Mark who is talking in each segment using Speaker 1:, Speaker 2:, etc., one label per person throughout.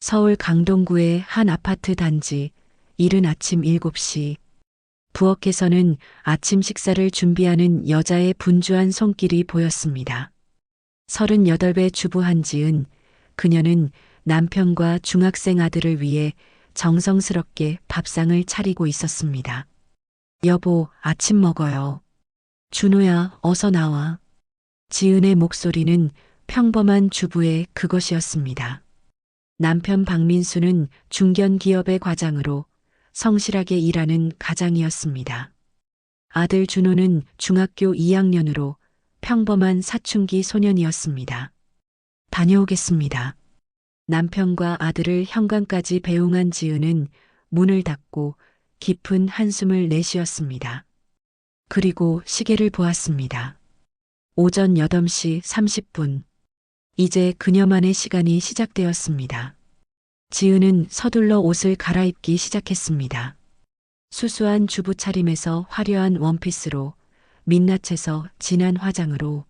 Speaker 1: 서울 강동구의 한 아파트 단지, 이른 아침 7시. 부엌에서는 아침 식사를 준비하는 여자의 분주한 손길이 보였습니다. 38배 주부 한지은, 그녀는 남편과 중학생 아들을 위해 정성스럽게 밥상을 차리고 있었습니다. 여보, 아침 먹어요. 준호야, 어서 나와. 지은의 목소리는 평범한 주부의 그것이었습니다. 남편 박민수는 중견 기업의 과장으로 성실하게 일하는 가장이었습니다. 아들 준호는 중학교 2학년으로 평범한 사춘기 소년이었습니다. 다녀오겠습니다. 남편과 아들을 현관까지 배웅한 지은은 문을 닫고 깊은 한숨을 내쉬었습니다. 그리고 시계를 보았습니다. 오전 8시 30분. 이제 그녀만의 시간이 시작되었습니다. 지은은 서둘러 옷을 갈아입기 시작했습니다. 수수한 주부 차림에서 화려한 원피스로, 민낯에서 진한 화장으로.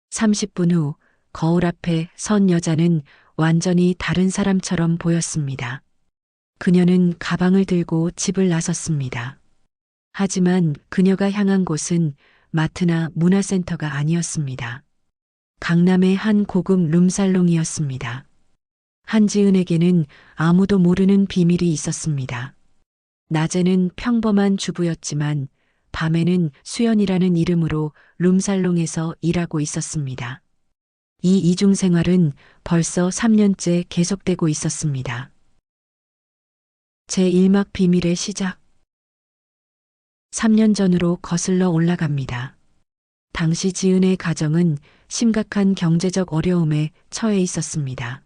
Speaker 1: 30분 후 거울 앞에 선 여자는 완전히 다른 사람처럼 보였습니다. 그녀는 가방을 들고 집을 나섰습니다. 하지만 그녀가 향한 곳은 마트나 문화센터가 아니었습니다. 강남의 한 고급 룸살롱이었습니다. 한지은에게는 아무도 모르는 비밀이 있었습니다. 낮에는 평범한 주부였지만 밤에는 수연이라는 이름으로 룸살롱에서 일하고 있었습니다. 이 이중 생활은 벌써 3년째 계속되고 있었습니다. 제1막 비밀의 시작. 3년 전으로 거슬러 올라갑니다. 당시 지은의 가정은 심각한 경제적 어려움에 처해 있었습니다.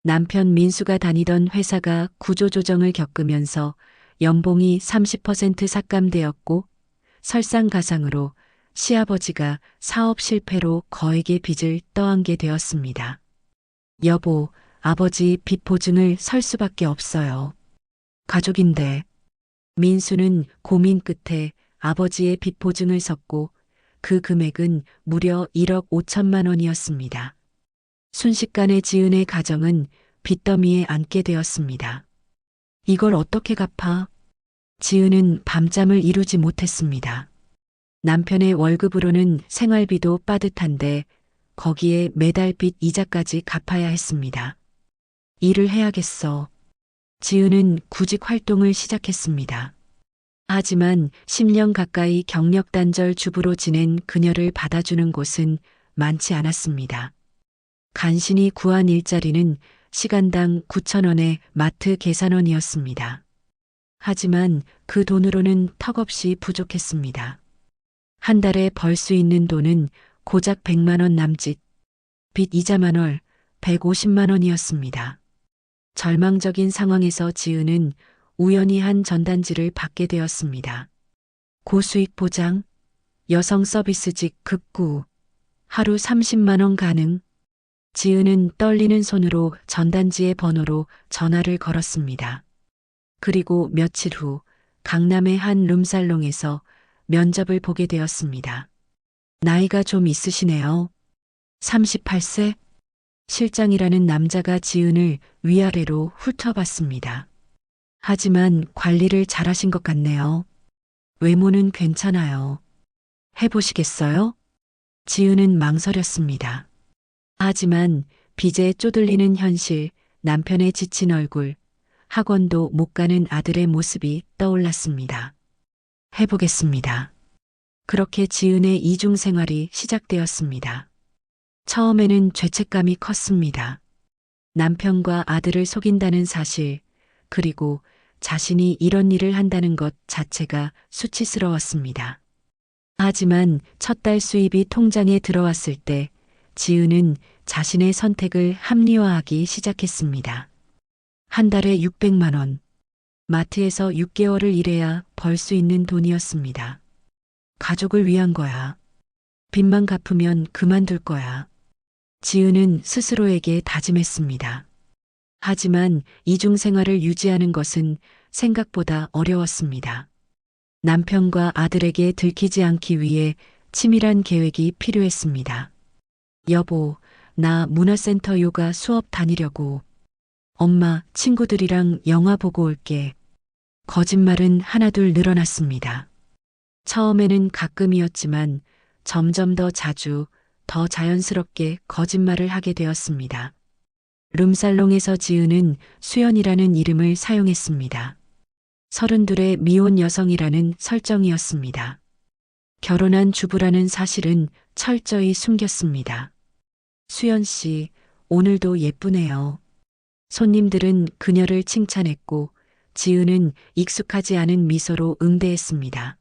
Speaker 1: 남편 민수가 다니던 회사가 구조조정을 겪으면서 연봉이 30% 삭감되었고 설상가상으로 시아버지가 사업 실패로 거액의 빚을 떠안게 되었습니다. 여보, 아버지 빚 보증을 설 수밖에 없어요. 가족인데. 민수는 고민 끝에 아버지의 빚 보증을 섰고 그 금액은 무려 1억 5천만 원이었습니다. 순식간에 지은의 가정은 빚더미에 앉게 되었습니다. 이걸 어떻게 갚아? 지은은 밤잠을 이루지 못했습니다. 남편의 월급으로는 생활비도 빠듯한데 거기에 매달 빚 이자까지 갚아야 했습니다. 일을 해야겠어. 지은은 구직 활동을 시작했습니다. 하지만 10년 가까이 경력 단절 주부로 지낸 그녀를 받아주는 곳은 많지 않았습니다. 간신히 구한 일자리는 시간당 9,000원의 마트 계산원이었습니다. 하지만 그 돈으로는 턱없이 부족했습니다. 한 달에 벌 수 있는 돈은 고작 100만 원 남짓, 빚 이자만 월 150만 원이었습니다. 절망적인 상황에서 지은은 우연히 한 전단지를 받게 되었습니다. 고수익 보장, 여성 서비스직 급구, 하루 30만 원 가능. 지은은 떨리는 손으로 전단지의 번호로 전화를 걸었습니다. 그리고 며칠 후 강남의 한 룸살롱에서 면접을 보게 되었습니다. 나이가 좀 있으시네요. 38세? 실장이라는 남자가 지은을 위아래로 훑어봤습니다. 하지만 관리를 잘하신 것 같네요. 외모는 괜찮아요. 해보시겠어요? 지은은 망설였습니다. 하지만 빚에 쪼들리는 현실, 남편의 지친 얼굴, 학원도 못 가는 아들의 모습이 떠올랐습니다. 해보겠습니다. 그렇게 지은의 이중 생활이 시작되었습니다. 처음에는 죄책감이 컸습니다. 남편과 아들을 속인다는 사실, 그리고 자신이 이런 일을 한다는 것 자체가 수치스러웠습니다. 하지만 첫 달 수입이 통장에 들어왔을 때 지은은 자신의 선택을 합리화하기 시작했습니다. 한 달에 600만 원. 마트에서 6개월을 일해야 벌 수 있는 돈이었습니다. 가족을 위한 거야. 빚만 갚으면 그만둘 거야. 지은은 스스로에게 다짐했습니다. 하지만 이중 생활을 유지하는 것은 생각보다 어려웠습니다. 남편과 아들에게 들키지 않기 위해 치밀한 계획이 필요했습니다. 여보, 나 문화센터 요가 수업 다니려고. 엄마, 친구들이랑 영화 보고 올게. 거짓말은 하나둘 늘어났습니다. 처음에는 가끔이었지만 점점 더 자주, 더 자연스럽게 거짓말을 하게 되었습니다. 룸살롱에서 지은은 수연이라는 이름을 사용했습니다. 32의 미혼 여성이라는 설정이었습니다. 결혼한 주부라는 사실은 철저히 숨겼습니다. 수연 씨, 오늘도 예쁘네요. 손님들은 그녀를 칭찬했고 지은은 익숙하지 않은 미소로 응대했습니다.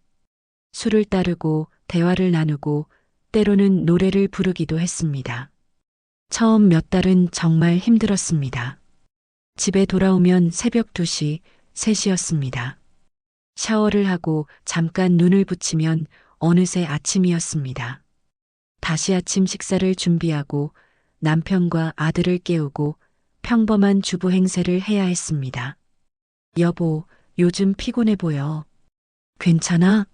Speaker 1: 술을 따르고 대화를 나누고 때로는 노래를 부르기도 했습니다. 처음 몇 달은 정말 힘들었습니다. 집에 돌아오면 새벽 2시, 3시였습니다. 샤워를 하고 잠깐 눈을 붙이면 어느새 아침이었습니다. 다시 아침 식사를 준비하고 남편과 아들을 깨우고 평범한 주부 행세를 해야 했습니다. 여보, 요즘 피곤해 보여. 괜찮아?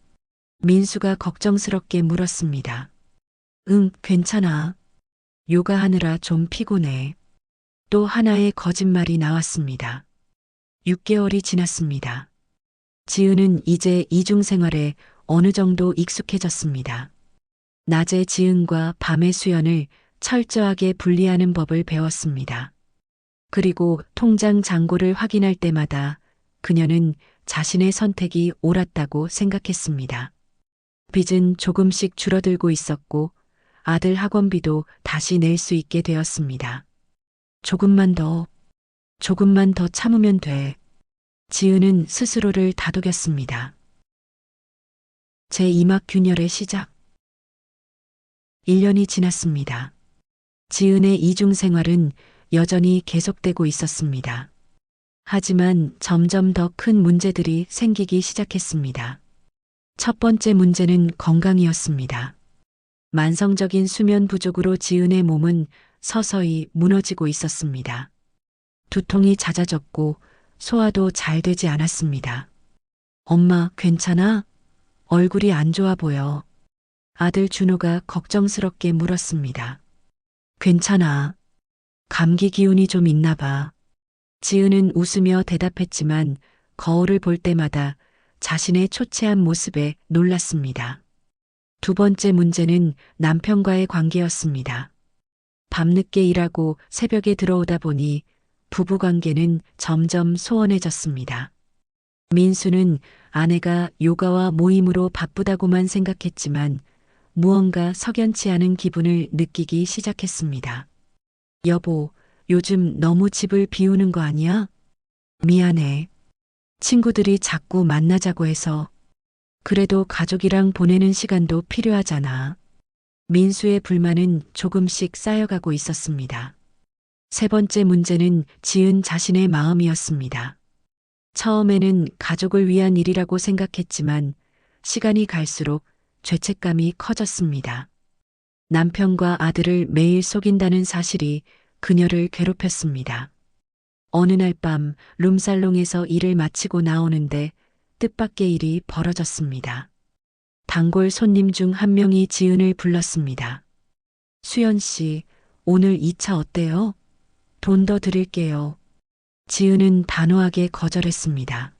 Speaker 1: 민수가 걱정스럽게 물었습니다. 응, 괜찮아. 요가하느라 좀 피곤해. 또 하나의 거짓말이 나왔습니다. 6개월이 지났습니다. 지은은 이제 이중생활에 어느 정도 익숙해졌습니다. 낮에 지은과 밤의 수연을 철저하게 분리하는 법을 배웠습니다. 그리고 통장 잔고를 확인할 때마다 그녀는 자신의 선택이 옳았다고 생각했습니다. 빚은 조금씩 줄어들고 있었고 아들 학원비도 다시 낼 수 있게 되었습니다. 조금만 더 참으면 돼. 지은은 스스로를 다독였습니다. 제2막 균열의 시작. 1년이 지났습니다. 지은의 이중 생활은 여전히 계속되고 있었습니다. 하지만 점점 더 큰 문제들이 생기기 시작했습니다. 첫 번째 문제는 건강이었습니다. 만성적인 수면 부족으로 지은의 몸은 서서히 무너지고 있었습니다. 두통이 잦아졌고 소화도 잘 되지 않았습니다. 엄마, 괜찮아? 얼굴이 안 좋아 보여. 아들 준호가 걱정스럽게 물었습니다. 괜찮아. 감기 기운이 좀 있나 봐. 지은은 웃으며 대답했지만 거울을 볼 때마다 자신의 초췌한 모습에 놀랐습니다. 두 번째 문제는 남편과의 관계였습니다. 밤늦게 일하고 새벽에 들어오다 보니 부부 관계는 점점 소원해졌습니다. 민수는 아내가 요가와 모임으로 바쁘다고만 생각했지만 무언가 석연치 않은 기분을 느끼기 시작했습니다. 여보, 요즘 너무 집을 비우는 거 아니야? 미안해. 친구들이 자꾸 만나자고 해서. 그래도 가족이랑 보내는 시간도 필요하잖아. 민수의 불만은 조금씩 쌓여가고 있었습니다. 세 번째 문제는 지은 자신의 마음이었습니다. 처음에는 가족을 위한 일이라고 생각했지만 시간이 갈수록 죄책감이 커졌습니다. 남편과 아들을 매일 속인다는 사실이 그녀를 괴롭혔습니다. 어느 날 밤 룸살롱에서 일을 마치고 나오는데 뜻밖의 일이 벌어졌습니다. 단골 손님 중 한 명이 지은을 불렀습니다. 수연 씨, 오늘 2차 어때요? 돈 더 드릴게요. 지은은 단호하게 거절했습니다.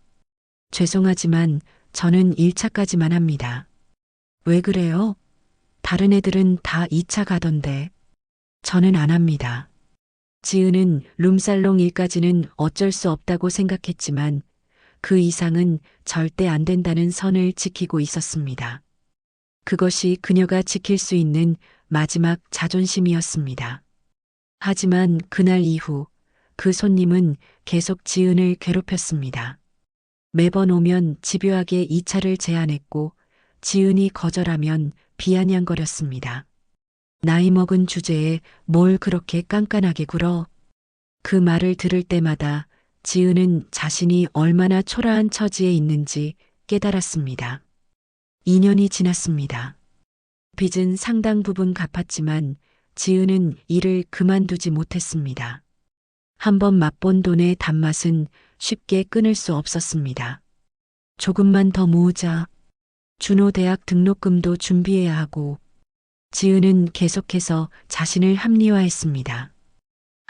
Speaker 1: 죄송하지만 저는 1차까지만 합니다. 왜 그래요? 다른 애들은 다 2차 가던데. 저는 안 합니다. 지은은 룸살롱 일까지는 어쩔 수 없다고 생각했지만 그 이상은 절대 안 된다는 선을 지키고 있었습니다. 그것이 그녀가 지킬 수 있는 마지막 자존심이었습니다. 하지만 그날 이후 그 손님은 계속 지은을 괴롭혔습니다. 매번 오면 집요하게 2차를 제안했고 지은이 거절하면 비아냥거렸습니다. 나이 먹은 주제에 뭘 그렇게 깐깐하게 굴어? 그 말을 들을 때마다 지은은 자신이 얼마나 초라한 처지에 있는지 깨달았습니다. 2년이 지났습니다. 빚은 상당 부분 갚았지만 지은은 일을 그만두지 못했습니다. 한번 맛본 돈의 단맛은 쉽게 끊을 수 없었습니다. 조금만 더 모으자. 준호 대학 등록금도 준비해야 하고 지은은 계속해서 자신을 합리화했습니다.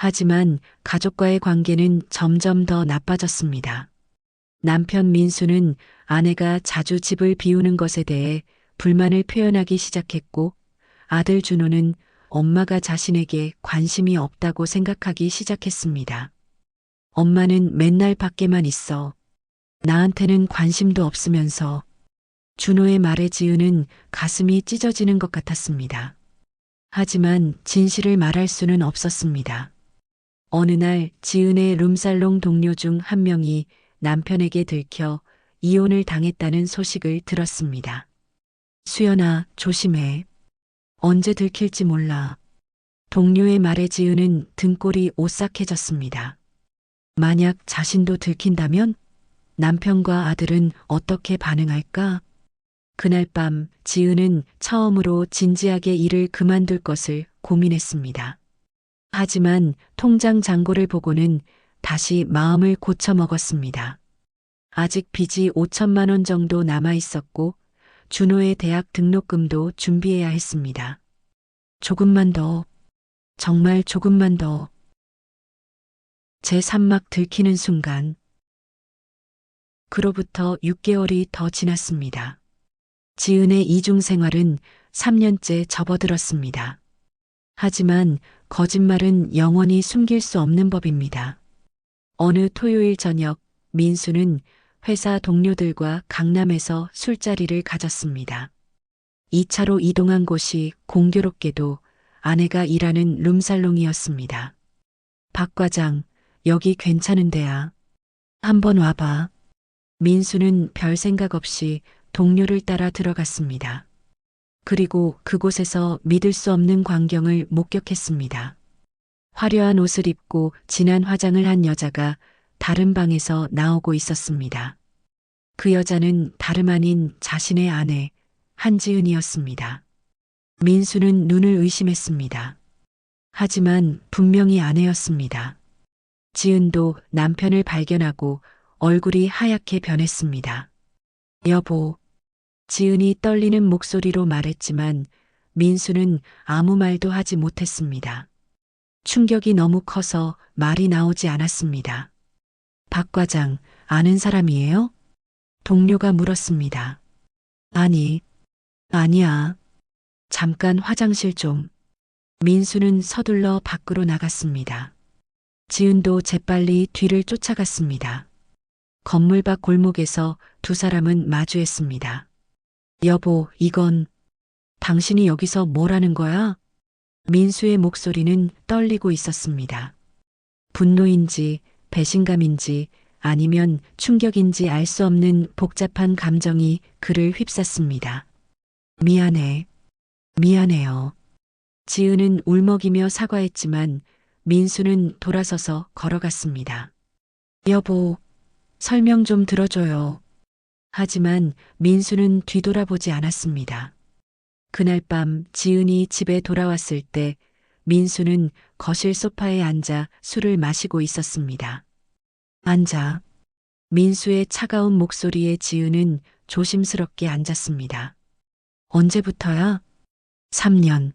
Speaker 1: 하지만 가족과의 관계는 점점 더 나빠졌습니다. 남편 민수는 아내가 자주 집을 비우는 것에 대해 불만을 표현하기 시작했고, 아들 준호는 엄마가 자신에게 관심이 없다고 생각하기 시작했습니다. 엄마는 맨날 밖에만 있어. 나한테는 관심도 없으면서. 준호의 말에 지은은 가슴이 찢어지는 것 같았습니다. 하지만 진실을 말할 수는 없었습니다. 어느 날 지은의 룸살롱 동료 중 한 명이 남편에게 들켜 이혼을 당했다는 소식을 들었습니다. 수연아, 조심해. 언제 들킬지 몰라. 동료의 말에 지은은 등골이 오싹해졌습니다. 만약 자신도 들킨다면 남편과 아들은 어떻게 반응할까? 그날 밤 지은은 처음으로 진지하게 일을 그만둘 것을 고민했습니다. 하지만 통장 잔고를 보고는 다시 마음을 고쳐먹었습니다. 아직 빚이 5천만 원 정도 남아 있었고 준호의 대학 등록금도 준비해야 했습니다. 조금만 더, 정말 조금만 더. 제 산막 들키는 순간. 그로부터 6개월이 더 지났습니다. 지은의 이중 생활은 3년째 접어들었습니다. 하지만 거짓말은 영원히 숨길 수 없는 법입니다. 어느 토요일 저녁 민수는 회사 동료들과 강남에서 술자리를 가졌습니다. 2차로 이동한 곳이 공교롭게도 아내가 일하는 룸살롱이었습니다. 박 과장, 여기 괜찮은 데야. 한번 와봐. 민수는 별 생각 없이 동료를 따라 들어갔습니다. 그리고 그곳에서 믿을 수 없는 광경을 목격했습니다. 화려한 옷을 입고 진한 화장을 한 여자가 다른 방에서 나오고 있었습니다. 그 여자는 다름 아닌 자신의 아내 한지은이었습니다. 민수는 눈을 의심했습니다. 하지만 분명히 아내였습니다. 지은도 남편을 발견하고 얼굴이 하얗게 변했습니다. 여보, 지은이 떨리는 목소리로 말했지만 민수는 아무 말도 하지 못했습니다. 충격이 너무 커서 말이 나오지 않았습니다. 박 과장, 아는 사람이에요? 동료가 물었습니다. 아니야. 잠깐 화장실 좀. 민수는 서둘러 밖으로 나갔습니다. 지은도 재빨리 뒤를 쫓아갔습니다. 건물 밖 골목에서 두 사람은 마주했습니다. 여보, 이건 당신이 여기서 뭘 하는 거야? 민수의 목소리는 떨리고 있었습니다. 분노인지 배신감인지 아니면 충격인지 알 수 없는 복잡한 감정이 그를 휩쌌습니다. 미안해요. 지은은 울먹이며 사과했지만 민수는 돌아서서 걸어갔습니다. 여보, 설명 좀 들어줘요. 하지만 민수는 뒤돌아보지 않았습니다. 그날 밤 지은이 집에 돌아왔을 때 민수는 거실 소파에 앉아 술을 마시고 있었습니다. 앉아. 민수의 차가운 목소리에 지은은 조심스럽게 앉았습니다. 언제부터야? 3년.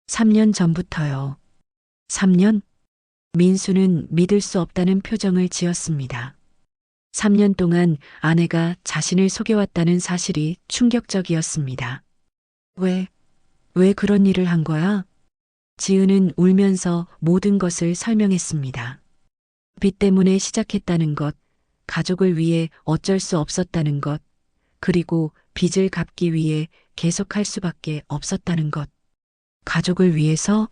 Speaker 1: 3년 전부터요. 3년? 민수는 믿을 수 없다는 표정을 지었습니다. 3년 동안 아내가 자신을 속여왔다는 사실이 충격적이었습니다. 왜 그런 일을 한 거야? 지은은 울면서 모든 것을 설명했습니다. 빚 때문에 시작했다는 것, 가족을 위해 어쩔 수 없었다는 것, 그리고 빚을 갚기 위해 계속할 수밖에 없었다는 것. 가족을 위해서?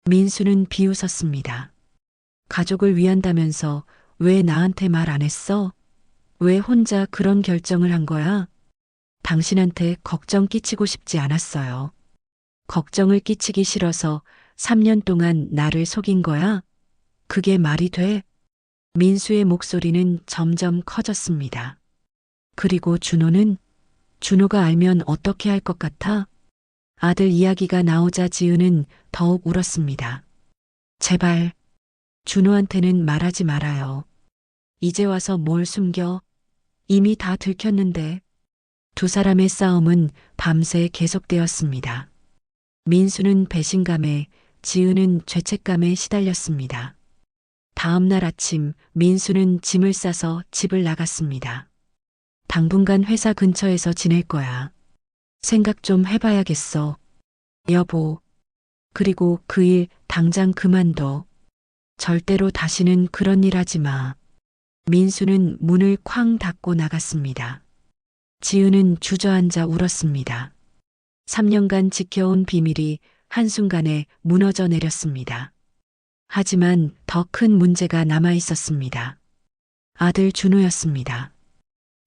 Speaker 1: 민수는 비웃었습니다. 가족을 위한다면서 왜 나한테 말 안 했어? 왜 혼자 그런 결정을 한 거야? 당신한테 걱정 끼치고 싶지 않았어요. 걱정을 끼치기 싫어서 3년 동안 나를 속인 거야? 그게 말이 돼? 민수의 목소리는 점점 커졌습니다. 그리고 준호가 알면 어떻게 할 것 같아? 아들 이야기가 나오자 지은은 더욱 울었습니다. 제발, 준호한테는 말하지 말아요. 이제 와서 뭘 숨겨? 이미 다 들켰는데. 두 사람의 싸움은 밤새 계속되었습니다. 민수는 배신감에, 지은은 죄책감에 시달렸습니다. 다음 날 아침 민수는 짐을 싸서 집을 나갔습니다. 당분간 회사 근처에서 지낼 거야. 생각 좀 해봐야겠어. 여보. 그리고 그 일 당장 그만둬. 절대로 다시는 그런 일 하지 마. 민수는 문을 쾅 닫고 나갔습니다. 지은은 주저앉아 울었습니다. 3년간 지켜온 비밀이 한순간에 무너져 내렸습니다. 하지만 더 큰 문제가 남아 있었습니다. 아들 준호였습니다.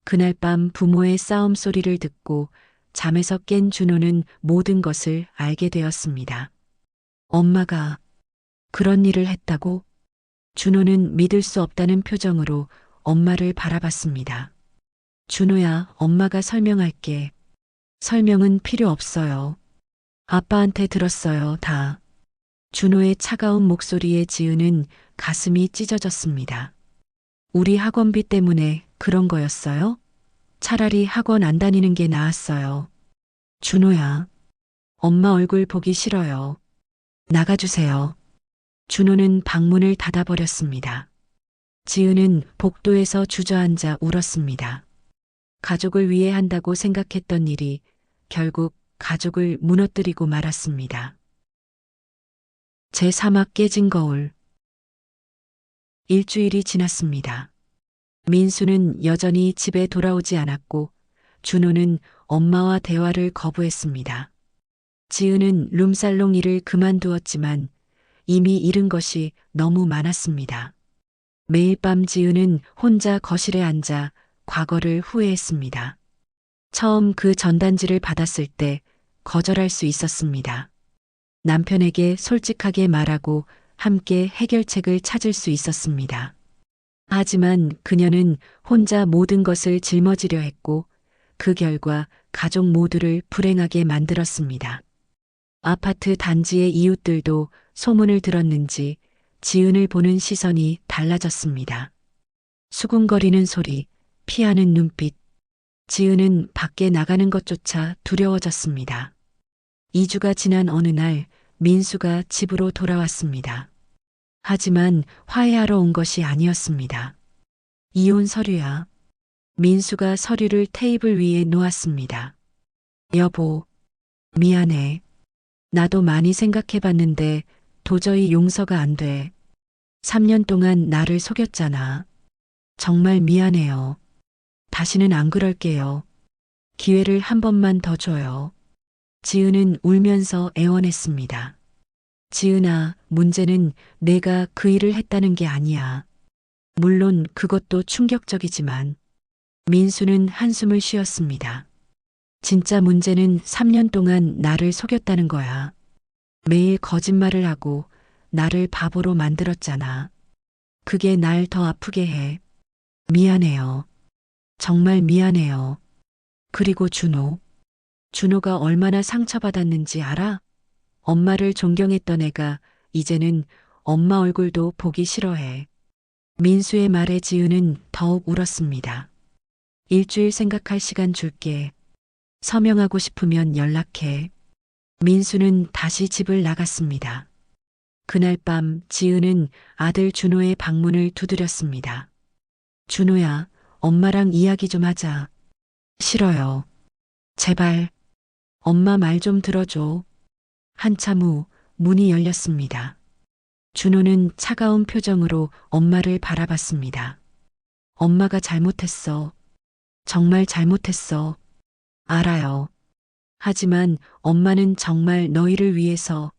Speaker 1: 그날 밤 부모의 싸움 소리를 듣고 잠에서 깬 준호는 모든 것을 알게 되었습니다. 엄마가 그런 일을 했다고? 준호는 믿을 수 없다는 표정으로 엄마를 바라봤습니다. 준호야, 엄마가 설명할게. 설명은 필요 없어요. 아빠한테 들었어요, 다. 준호의 차가운 목소리에 지은은 가슴이 찢어졌습니다. 우리 학원비 때문에 그런 거였어요? 차라리 학원 안 다니는 게 나았어요. 준호야, 엄마 얼굴 보기 싫어요. 나가주세요. 준호는 방문을 닫아버렸습니다. 지은은 복도에서 주저앉아 울었습니다. 가족을 위해 한다고 생각했던 일이 결국 가족을 무너뜨리고 말았습니다. 제3막 깨진 거울. 일주일이 지났습니다. 민수는 여전히 집에 돌아오지 않았고 준호는 엄마와 대화를 거부했습니다. 지은은 룸살롱 일을 그만두었지만 이미 잃은 것이 너무 많았습니다. 매일 밤 지은은 혼자 거실에 앉아 과거를 후회했습니다. 처음 그 전단지를 받았을 때 거절할 수 있었습니다. 남편에게 솔직하게 말하고 함께 해결책을 찾을 수 있었습니다. 하지만 그녀는 혼자 모든 것을 짊어지려 했고 그 결과 가족 모두를 불행하게 만들었습니다. 아파트 단지의 이웃들도 소문을 들었는지 지은을 보는 시선이 달라졌습니다. 수군거리는 소리, 피하는 눈빛. 지은은 밖에 나가는 것조차 두려워졌습니다. 2주가 지난 어느 날 민수가 집으로 돌아왔습니다. 하지만 화해하러 온 것이 아니었습니다. 이혼 서류야. 민수가 서류를 테이블 위에 놓았습니다. 여보, 미안해. 나도 많이 생각해봤는데 도저히 용서가 안 돼. 3년 동안 나를 속였잖아. 정말 미안해요. 다시는 안 그럴게요. 기회를 한 번만 더 줘요. 지은은 울면서 애원했습니다. 지은아, 문제는 내가 그 일을 했다는 게 아니야. 물론 그것도 충격적이지만. 민수는 한숨을 쉬었습니다. 진짜 문제는 3년 동안 나를 속였다는 거야. 매일 거짓말을 하고 나를 바보로 만들었잖아. 그게 날 더 아프게 해. 미안해요. 정말 미안해요. 그리고 준호. 준호가 얼마나 상처받았는지 알아? 엄마를 존경했던 애가 이제는 엄마 얼굴도 보기 싫어해. 민수의 말에 지은은 더욱 울었습니다. 일주일 생각할 시간 줄게. 서명하고 싶으면 연락해. 민수는 다시 집을 나갔습니다. 그날 밤 지은은 아들 준호의 방문을 두드렸습니다. 준호야, 엄마랑 이야기 좀 하자. 싫어요. 제발. 엄마 말 좀 들어줘. 한참 후 문이 열렸습니다. 준호는 차가운 표정으로 엄마를 바라봤습니다. 엄마가 잘못했어. 정말 잘못했어. 알아요. 하지만 엄마는 정말 너희를 위해서.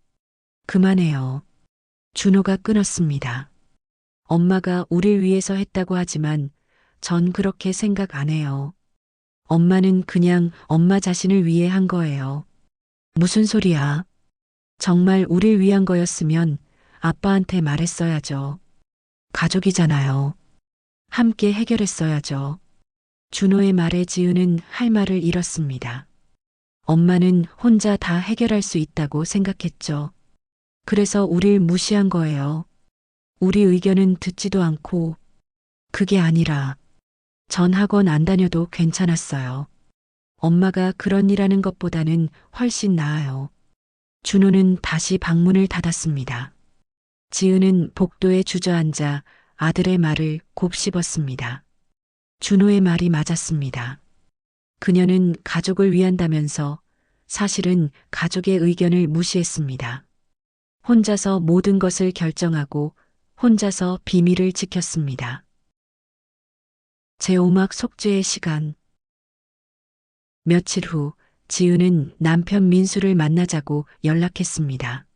Speaker 1: 그만해요. 준호가 끊었습니다. 엄마가 우릴 위해서 했다고 하지만 전 그렇게 생각 안 해요. 엄마는 그냥 엄마 자신을 위해 한 거예요. 무슨 소리야? 정말 우릴 위한 거였으면 아빠한테 말했어야죠. 가족이잖아요. 함께 해결했어야죠. 준호의 말에 지은은 할 말을 잃었습니다. 엄마는 혼자 다 해결할 수 있다고 생각했죠. 그래서 우릴 무시한 거예요. 우리 의견은 듣지도 않고. 그게 아니라 전 학원 안 다녀도 괜찮았어요. 엄마가 그런 일 하는 것보다는 훨씬 나아요. 준호는 다시 방문을 닫았습니다. 지은은 복도에 주저앉아 아들의 말을 곱씹었습니다. 준호의 말이 맞았습니다. 그녀는 가족을 위한다면서 사실은 가족의 의견을 무시했습니다. 혼자서 모든 것을 결정하고 혼자서 비밀을 지켰습니다. 제5막 속죄의 시간. 며칠 후 지은은 남편 민수를 만나자고 연락했습니다.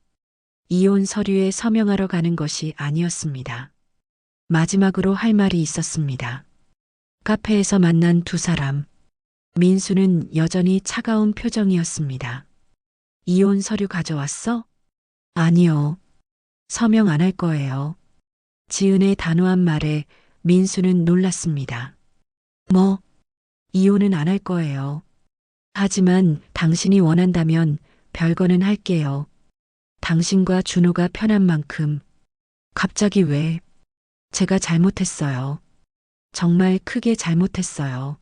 Speaker 1: 이혼 서류에 서명하러 가는 것이 아니었습니다. 마지막으로 할 말이 있었습니다. 카페에서 만난 두 사람. 민수는 여전히 차가운 표정이었습니다. 이혼 서류 가져왔어? 아니요. 서명 안 할 거예요. 지은의 단호한 말에 민수는 놀랐습니다. 뭐? 이혼은 안 할 거예요. 하지만 당신이 원한다면 별거는 할게요. 당신과 준호가 편한 만큼. 갑자기 왜? 제가 잘못했어요. 정말 크게 잘못했어요.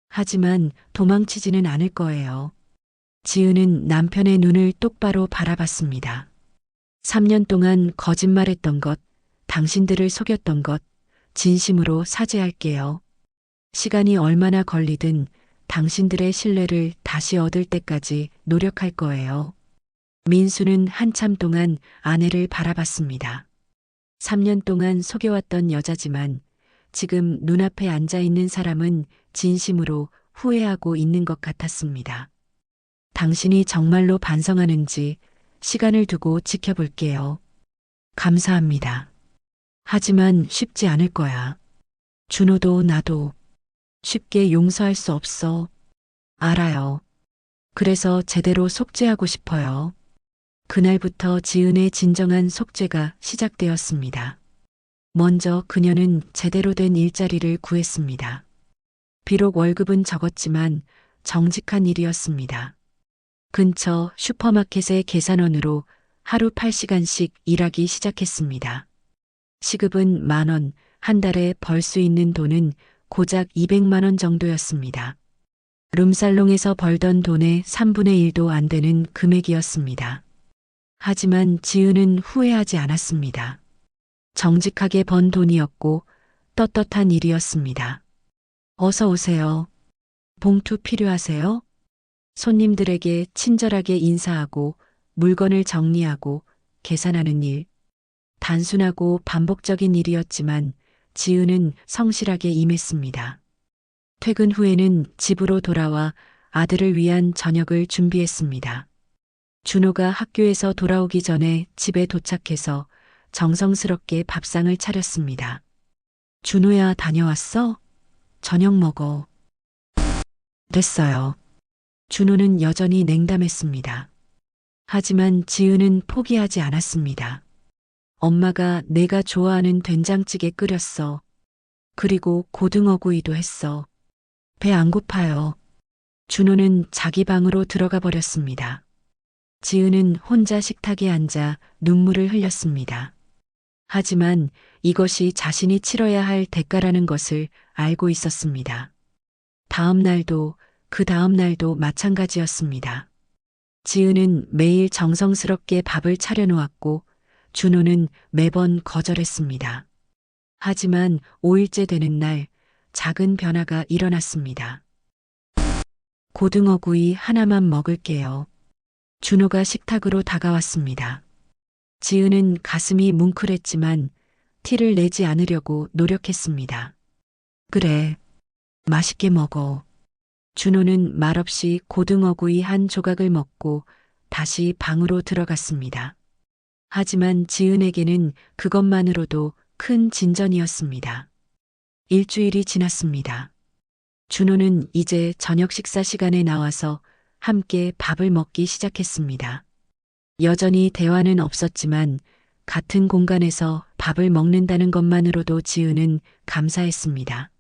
Speaker 1: 하지만 도망치지는 않을 거예요. 지은은 남편의 눈을 똑바로 바라봤습니다. 3년 동안 거짓말했던 것, 당신들을 속였던 것, 진심으로 사죄할게요. 시간이 얼마나 걸리든 당신들의 신뢰를 다시 얻을 때까지 노력할 거예요. 민수는 한참 동안 아내를 바라봤습니다. 3년 동안 속여왔던 여자지만 지금 눈앞에 앉아 있는 사람은 진심으로 후회하고 있는 것 같았습니다. 당신이 정말로 반성하는지 시간을 두고 지켜볼게요. 감사합니다. 하지만 쉽지 않을 거야. 준호도 나도 쉽게 용서할 수 없어. 알아요. 그래서 제대로 속죄하고 싶어요. 그날부터 지은의 진정한 속죄가 시작되었습니다. 먼저 그녀는 제대로 된 일자리를 구했습니다. 비록 월급은 적었지만 정직한 일이었습니다. 근처 슈퍼마켓의 계산원으로 하루 8시간씩 일하기 시작했습니다. 시급은 10,000원, 한 달에 벌 수 있는 돈은 고작 200만 원 정도였습니다. 룸살롱에서 벌던 돈의 3분의 1도 안 되는 금액이었습니다. 하지만 지은은 후회하지 않았습니다. 정직하게 번 돈이었고 떳떳한 일이었습니다. 어서 오세요. 봉투 필요하세요? 손님들에게 친절하게 인사하고 물건을 정리하고 계산하는 일. 단순하고 반복적인 일이었지만 지은은 성실하게 임했습니다. 퇴근 후에는 집으로 돌아와 아들을 위한 저녁을 준비했습니다. 준호가 학교에서 돌아오기 전에 집에 도착해서 정성스럽게 밥상을 차렸습니다. 준호야, 다녀왔어? 저녁 먹어. 됐어요. 준호는 여전히 냉담했습니다. 하지만 지은은 포기하지 않았습니다. 엄마가 내가 좋아하는 된장찌개 끓였어. 그리고 고등어구이도 했어. 배 안 고파요. 준호는 자기 방으로 들어가 버렸습니다. 지은은 혼자 식탁에 앉아 눈물을 흘렸습니다. 하지만 이것이 자신이 치러야 할 대가라는 것을 알고 있었습니다. 다음 날도 그 다음 날도 마찬가지였습니다. 지은은 매일 정성스럽게 밥을 차려놓았고 준호는 매번 거절했습니다. 하지만 5일째 되는 날 작은 변화가 일어났습니다. 고등어구이 하나만 먹을게요. 준호가 식탁으로 다가왔습니다. 지은은 가슴이 뭉클했지만 티를 내지 않으려고 노력했습니다. 그래, 맛있게 먹어. 준호는 말없이 고등어구이 한 조각을 먹고 다시 방으로 들어갔습니다. 하지만 지은에게는 그것만으로도 큰 진전이었습니다. 일주일이 지났습니다. 준호는 이제 저녁 식사 시간에 나와서 함께 밥을 먹기 시작했습니다. 여전히 대화는 없었지만 같은 공간에서 밥을 먹는다는 것만으로도 지은은 감사했습니다.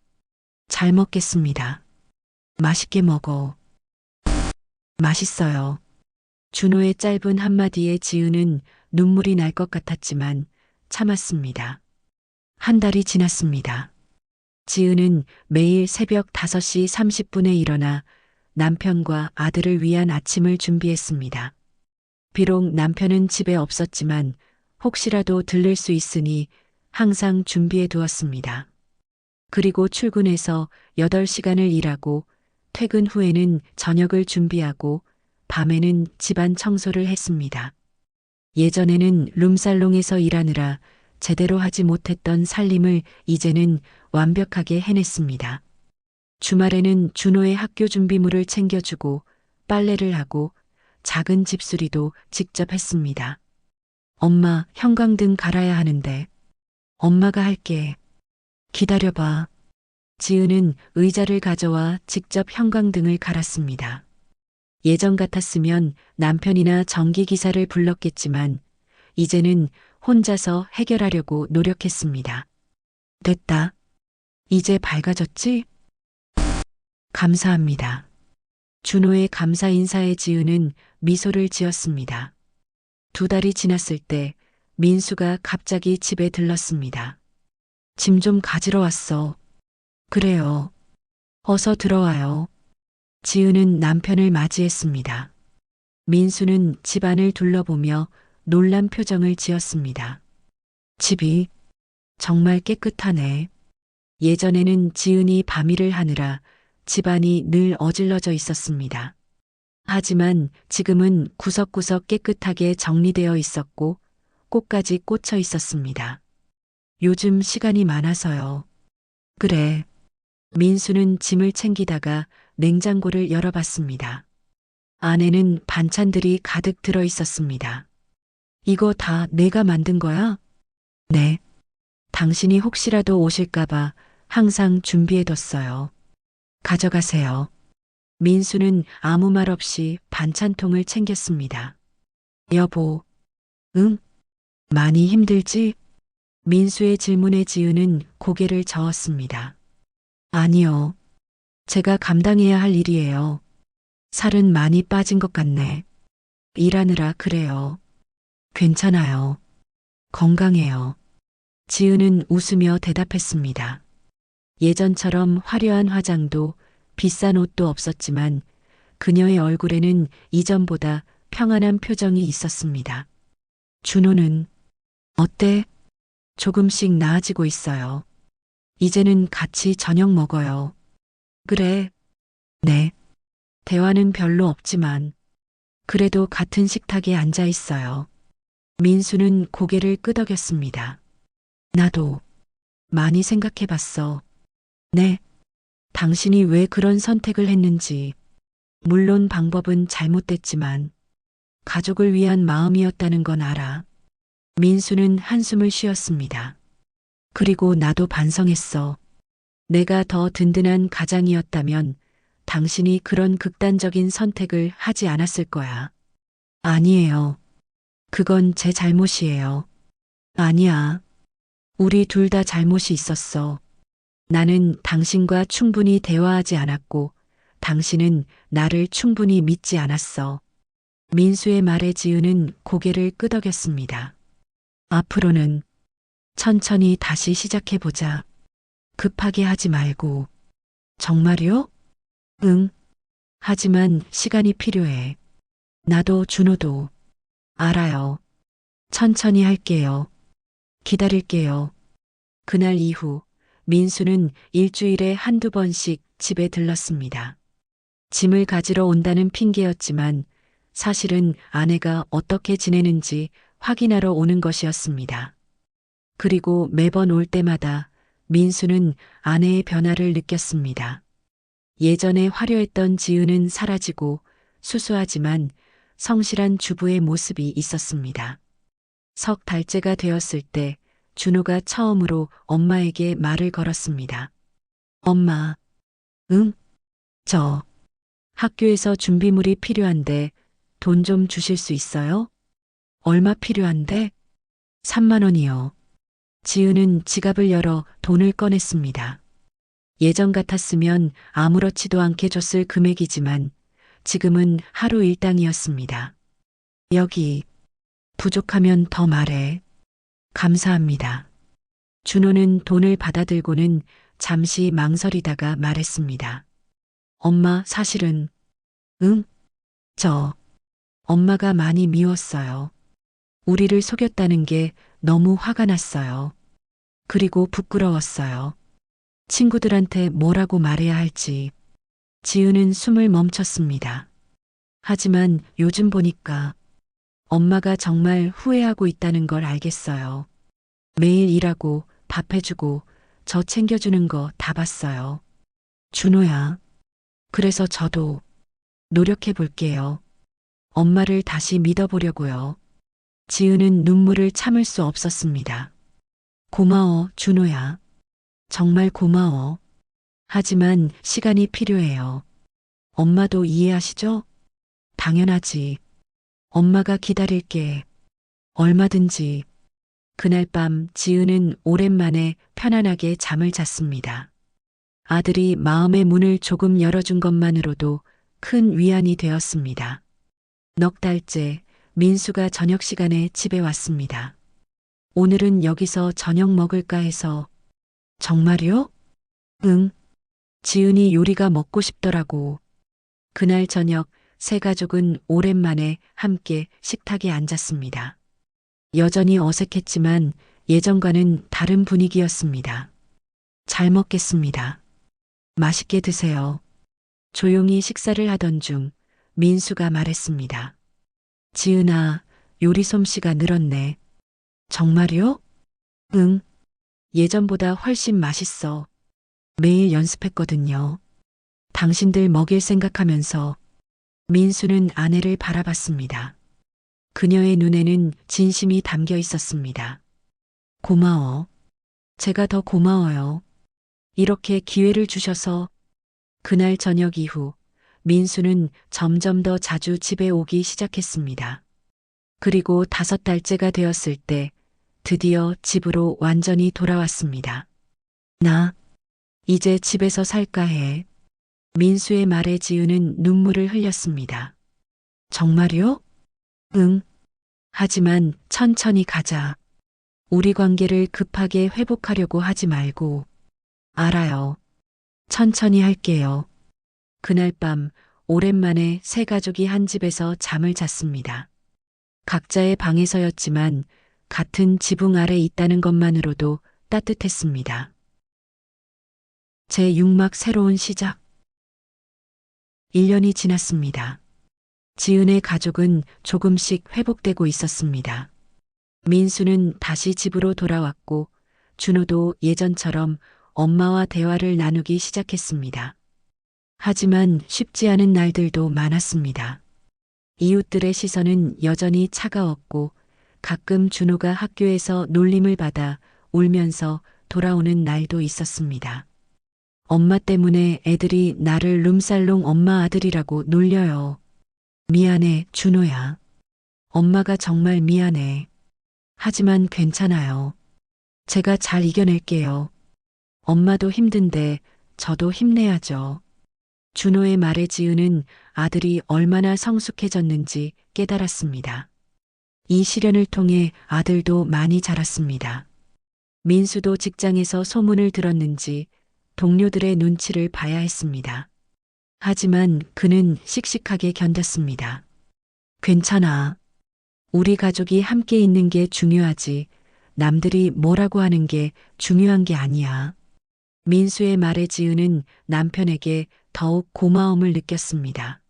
Speaker 1: 잘 먹겠습니다. 맛있게 먹어. 맛있어요. 준호의 짧은 한마디에 지은은 눈물이 날 것 같았지만 참았습니다. 한 달이 지났습니다. 지은은 매일 새벽 5시 30분에 일어나 남편과 아들을 위한 아침을 준비했습니다. 비록 남편은 집에 없었지만 혹시라도 들를 수 있으니 항상 준비해 두었습니다. 그리고 출근해서 8시간을 일하고 퇴근 후에는 저녁을 준비하고 밤에는 집안 청소를 했습니다. 예전에는 룸살롱에서 일하느라 제대로 하지 못했던 살림을 이제는 완벽하게 해냈습니다. 주말에는 준호의 학교 준비물을 챙겨주고 빨래를 하고 작은 집수리도 직접 했습니다. 엄마, 형광등 갈아야 하는데. 엄마가 할게. 기다려봐. 지은은 의자를 가져와 직접 형광등을 갈았습니다. 예전 같았으면 남편이나 전기기사를 불렀겠지만 이제는 혼자서 해결하려고 노력했습니다. 됐다. 이제 밝아졌지? 감사합니다. 준호의 감사 인사에 지은은 미소를 지었습니다. 2달이 지났을 때 민수가 갑자기 집에 들렀습니다. 짐 좀 가지러 왔어. 그래요. 어서 들어와요. 지은은 남편을 맞이했습니다. 민수는 집안을 둘러보며 놀란 표정을 지었습니다. 집이 정말 깨끗하네. 예전에는 지은이 밤일을 하느라 집안이 늘 어질러져 있었습니다. 하지만 지금은 구석구석 깨끗하게 정리되어 있었고 꽃까지 꽂혀 있었습니다. 요즘 시간이 많아서요. 그래. 민수는 짐을 챙기다가 냉장고를 열어봤습니다. 안에는 반찬들이 가득 들어 있었습니다. 이거 다 내가 만든 거야? 네. 당신이 혹시라도 오실까봐 항상 준비해뒀어요. 가져가세요. 민수는 아무 말 없이 반찬통을 챙겼습니다. 여보, 응? 많이 힘들지? 민수의 질문에 지은은 고개를 저었습니다. 아니요. 제가 감당해야 할 일이에요. 살은 많이 빠진 것 같네. 일하느라 그래요. 괜찮아요. 건강해요. 지은은 웃으며 대답했습니다. 예전처럼 화려한 화장도 비싼 옷도 없었지만 그녀의 얼굴에는 이전보다 평안한 표정이 있었습니다. 준호는 어때? 조금씩 나아지고 있어요. 이제는 같이 저녁 먹어요. 그래. 네. 대화는 별로 없지만 그래도 같은 식탁에 앉아 있어요. 민수는 고개를 끄덕였습니다. 나도 많이 생각해 봤어. 네. 당신이 왜 그런 선택을 했는지. 물론 방법은 잘못됐지만 가족을 위한 마음이었다는 건 알아. 민수는 한숨을 쉬었습니다. 그리고 나도 반성했어. 내가 더 든든한 가장이었다면 당신이 그런 극단적인 선택을 하지 않았을 거야. 아니에요. 그건 제 잘못이에요. 아니야. 우리 둘 다 잘못이 있었어. 나는 당신과 충분히 대화하지 않았고 당신은 나를 충분히 믿지 않았어. 민수의 말에 지은은 고개를 끄덕였습니다. 앞으로는 천천히 다시 시작해보자. 급하게 하지 말고. 정말요? 응. 하지만 시간이 필요해. 나도 준호도. 알아요. 천천히 할게요. 기다릴게요. 그날 이후 민수는 일주일에 1~2번씩 집에 들렀습니다. 짐을 가지러 온다는 핑계였지만 사실은 아내가 어떻게 지내는지 확인하러 오는 것이었습니다. 그리고 매번 올 때마다 민수는 아내의 변화를 느꼈습니다. 예전에 화려했던 지은은 사라지고 수수하지만 성실한 주부의 모습이 있었습니다. 석 달째가 되었을 때 준호가 처음으로 엄마에게 말을 걸었습니다. 엄마, 응? 저 학교에서 준비물이 필요한데 돈 좀 주실 수 있어요? 얼마 필요한데? 3만 원이요. 지은은 지갑을 열어 돈을 꺼냈습니다. 예전 같았으면 아무렇지도 않게 줬을 금액이지만 지금은 하루 일당이었습니다. 여기, 부족하면 더 말해. 감사합니다. 준호는 돈을 받아들고는 잠시 망설이다가 말했습니다. 엄마, 사실은, 응? 저, 엄마가 많이 미웠어요. 우리를 속였다는 게 너무 화가 났어요. 그리고 부끄러웠어요. 친구들한테 뭐라고 말해야 할지. 지은은 숨을 멈췄습니다. 하지만 요즘 보니까 엄마가 정말 후회하고 있다는 걸 알겠어요. 매일 일하고 밥 해주고 저 챙겨주는 거 다 봤어요. 준호야. 그래서 저도 노력해 볼게요. 엄마를 다시 믿어보려고요. 지은은 눈물을 참을 수 없었습니다. 고마워, 준호야. 정말 고마워. 하지만 시간이 필요해요. 엄마도 이해하시죠? 당연하지. 엄마가 기다릴게. 얼마든지. 그날 밤 지은은 오랜만에 편안하게 잠을 잤습니다. 아들이 마음의 문을 조금 열어준 것만으로도 큰 위안이 되었습니다. 넉 달째 민수가 저녁 시간에 집에 왔습니다. 오늘은 여기서 저녁 먹을까 해서. 정말요? 응. 지은이 요리가 먹고 싶더라고. 그날 저녁 세 가족은 오랜만에 함께 식탁에 앉았습니다. 여전히 어색했지만 예전과는 다른 분위기였습니다. 잘 먹겠습니다. 맛있게 드세요. 조용히 식사를 하던 중 민수가 말했습니다. 지은아, 요리 솜씨가 늘었네. 정말요? 응. 예전보다 훨씬 맛있어. 매일 연습했거든요. 당신들 먹일 생각하면서. 민수는 아내를 바라봤습니다. 그녀의 눈에는 진심이 담겨 있었습니다. 고마워. 제가 더 고마워요. 이렇게 기회를 주셔서. 그날 저녁 이후 민수는 점점 더 자주 집에 오기 시작했습니다. 그리고 5달째가 되었을 때 드디어 집으로 완전히 돌아왔습니다. 나 이제 집에서 살까 해. 민수의 말에 지은은 눈물을 흘렸습니다. 정말요? 응. 하지만 천천히 가자. 우리 관계를 급하게 회복하려고 하지 말고. 알아요. 천천히 할게요. 그날 밤 오랜만에 세 가족이 한 집에서 잠을 잤습니다. 각자의 방에서였지만 같은 지붕 아래 있다는 것만으로도 따뜻했습니다. 제6막 새로운 시작. 1년이 지났습니다. 지은의 가족은 조금씩 회복되고 있었습니다. 민수는 다시 집으로 돌아왔고 준호도 예전처럼 엄마와 대화를 나누기 시작했습니다. 하지만 쉽지 않은 날들도 많았습니다. 이웃들의 시선은 여전히 차가웠고 가끔 준호가 학교에서 놀림을 받아 울면서 돌아오는 날도 있었습니다. 엄마 때문에 애들이 나를 룸살롱 엄마 아들이라고 놀려요. 미안해, 준호야. 엄마가 정말 미안해. 하지만 괜찮아요. 제가 잘 이겨낼게요. 엄마도 힘든데 저도 힘내야죠. 준호의 말에 지은은 아들이 얼마나 성숙해졌는지 깨달았습니다. 이 시련을 통해 아들도 많이 자랐습니다. 민수도 직장에서 소문을 들었는지 동료들의 눈치를 봐야 했습니다. 하지만 그는 씩씩하게 견뎠습니다. 괜찮아. 우리 가족이 함께 있는 게 중요하지. 남들이 뭐라고 하는 게 중요한 게 아니야. 민수의 말에 지은은 남편에게 더욱 고마움을 느꼈습니다.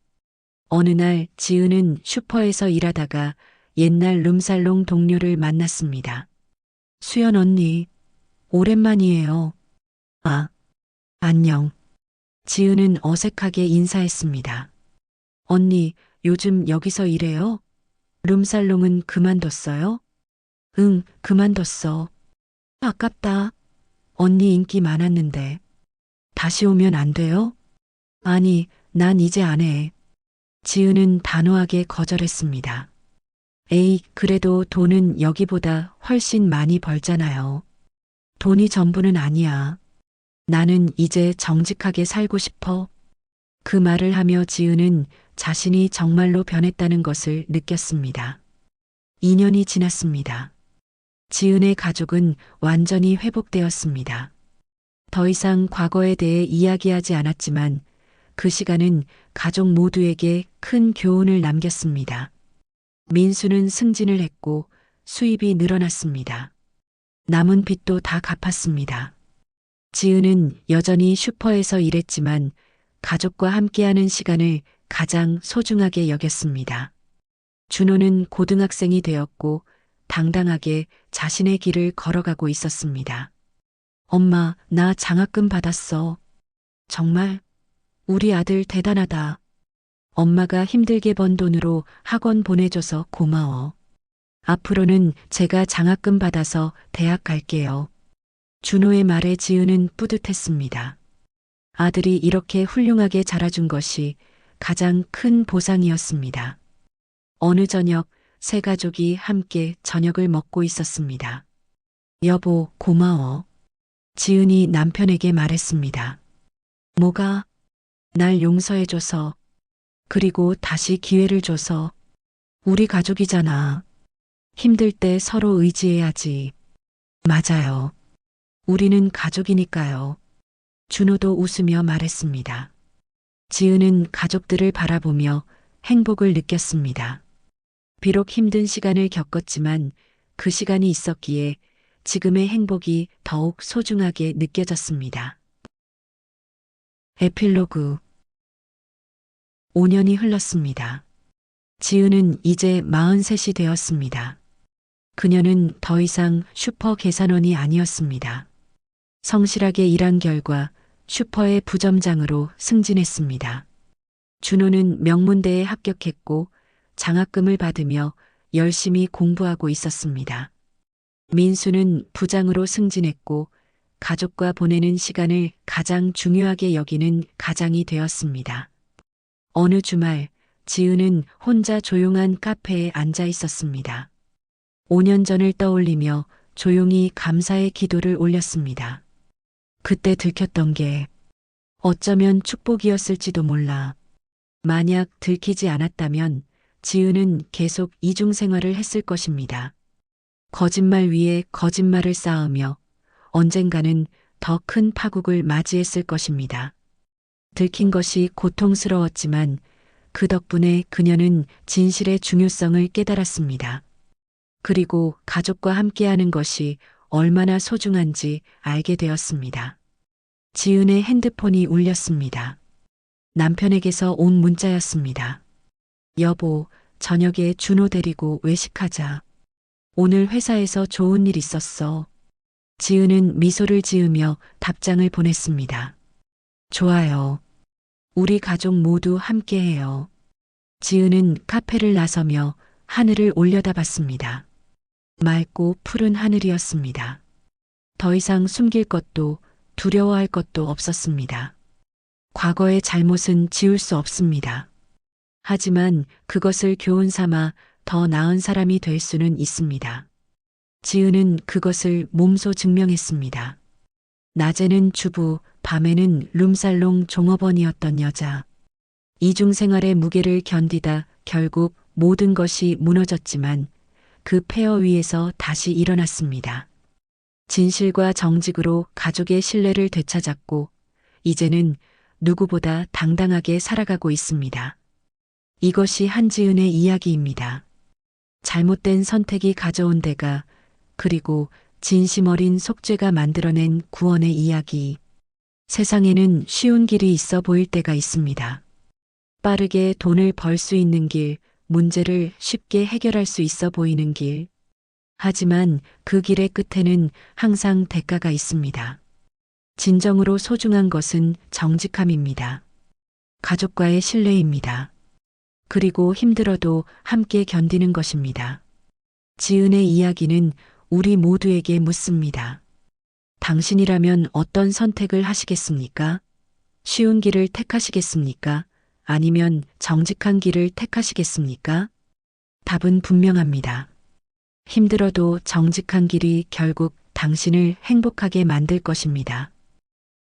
Speaker 1: 어느 날 지은은 슈퍼에서 일하다가 옛날 룸살롱 동료를 만났습니다. 수연 언니, 오랜만이에요. 아, 안녕. 지은은 어색하게 인사했습니다. 언니, 요즘 여기서 일해요? 룸살롱은 그만뒀어요? 응, 그만뒀어. 아깝다. 언니 인기 많았는데. 다시 오면 안 돼요? 아니, 난 이제 안 해. 지은은 단호하게 거절했습니다. 에이, 그래도 돈은 여기보다 훨씬 많이 벌잖아요. 돈이 전부는 아니야. 나는 이제 정직하게 살고 싶어. 그 말을 하며 지은은 자신이 정말로 변했다는 것을 느꼈습니다. 2년이 지났습니다. 지은의 가족은 완전히 회복되었습니다. 더 이상 과거에 대해 이야기하지 않았지만 그 시간은 가족 모두에게 큰 교훈을 남겼습니다. 민수는 승진을 했고 수입이 늘어났습니다. 남은 빚도 다 갚았습니다. 지은은 여전히 슈퍼에서 일했지만 가족과 함께하는 시간을 가장 소중하게 여겼습니다. 준호는 고등학생이 되었고 당당하게 자신의 길을 걸어가고 있었습니다. 엄마, 나 장학금 받았어. 정말? 우리 아들 대단하다. 엄마가 힘들게 번 돈으로 학원 보내줘서 고마워. 앞으로는 제가 장학금 받아서 대학 갈게요. 준호의 말에 지은은 뿌듯했습니다. 아들이 이렇게 훌륭하게 자라준 것이 가장 큰 보상이었습니다. 어느 저녁 세 가족이 함께 저녁을 먹고 있었습니다. 여보, 고마워. 지은이 남편에게 말했습니다. 뭐가? 날 용서해줘서, 그리고 다시 기회를 줘서. 우리 가족이잖아. 힘들 때 서로 의지해야지. 맞아요. 우리는 가족이니까요. 준호도 웃으며 말했습니다. 지은은 가족들을 바라보며 행복을 느꼈습니다. 비록 힘든 시간을 겪었지만 그 시간이 있었기에 지금의 행복이 더욱 소중하게 느껴졌습니다. 에필로그 5년이 흘렀습니다. 지은은 이제 43이 되었습니다. 그녀는 더 이상 슈퍼 계산원이 아니었습니다. 성실하게 일한 결과 슈퍼의 부점장으로 승진했습니다. 준호는 명문대에 합격했고 장학금을 받으며 열심히 공부하고 있었습니다. 민수는 부장으로 승진했고 가족과 보내는 시간을 가장 중요하게 여기는 가장이 되었습니다. 어느 주말 지은은 혼자 조용한 카페에 앉아 있었습니다. 5년 전을 떠올리며 조용히 감사의 기도를 올렸습니다. 그때 들켰던 게 어쩌면 축복이었을지도 몰라. 만약 들키지 않았다면 지은은 계속 이중생활을 했을 것입니다. 거짓말 위에 거짓말을 쌓으며 언젠가는 더 큰 파국을 맞이했을 것입니다. 들킨 것이 고통스러웠지만 그 덕분에 그녀는 진실의 중요성을 깨달았습니다. 그리고 가족과 함께하는 것이 얼마나 소중한지 알게 되었습니다. 지은의 핸드폰이 울렸습니다. 남편에게서 온 문자였습니다. 여보, 저녁에 준호 데리고 외식하자. 오늘 회사에서 좋은 일 있었어. 지은은 미소를 지으며 답장을 보냈습니다. 좋아요. 우리 가족 모두 함께해요. 지은은 카페를 나서며 하늘을 올려다봤습니다. 맑고 푸른 하늘이었습니다. 더 이상 숨길 것도 두려워할 것도 없었습니다. 과거의 잘못은 지울 수 없습니다. 하지만 그것을 교훈 삼아 더 나은 사람이 될 수는 있습니다. 지은은 그것을 몸소 증명했습니다. 낮에는 주부, 밤에는 룸살롱 종업원이었던 여자. 이중생활의 무게를 견디다 결국 모든 것이 무너졌지만 그 폐허 위에서 다시 일어났습니다. 진실과 정직으로 가족의 신뢰를 되찾았고 이제는 누구보다 당당하게 살아가고 있습니다. 이것이 한지은의 이야기입니다. 잘못된 선택이 가져온 대가 그리고 진심 어린 속죄가 만들어낸 구원의 이야기. 세상에는 쉬운 길이 있어 보일 때가 있습니다. 빠르게 돈을 벌 수 있는 길, 문제를 쉽게 해결할 수 있어 보이는 길. 하지만 그 길의 끝에는 항상 대가가 있습니다. 진정으로 소중한 것은 정직함입니다. 가족과의 신뢰입니다. 그리고 힘들어도 함께 견디는 것입니다. 지은의 이야기는 우리 모두에게 묻습니다. 당신이라면 어떤 선택을 하시겠습니까? 쉬운 길을 택하시겠습니까? 아니면 정직한 길을 택하시겠습니까? 답은 분명합니다. 힘들어도 정직한 길이 결국 당신을 행복하게 만들 것입니다.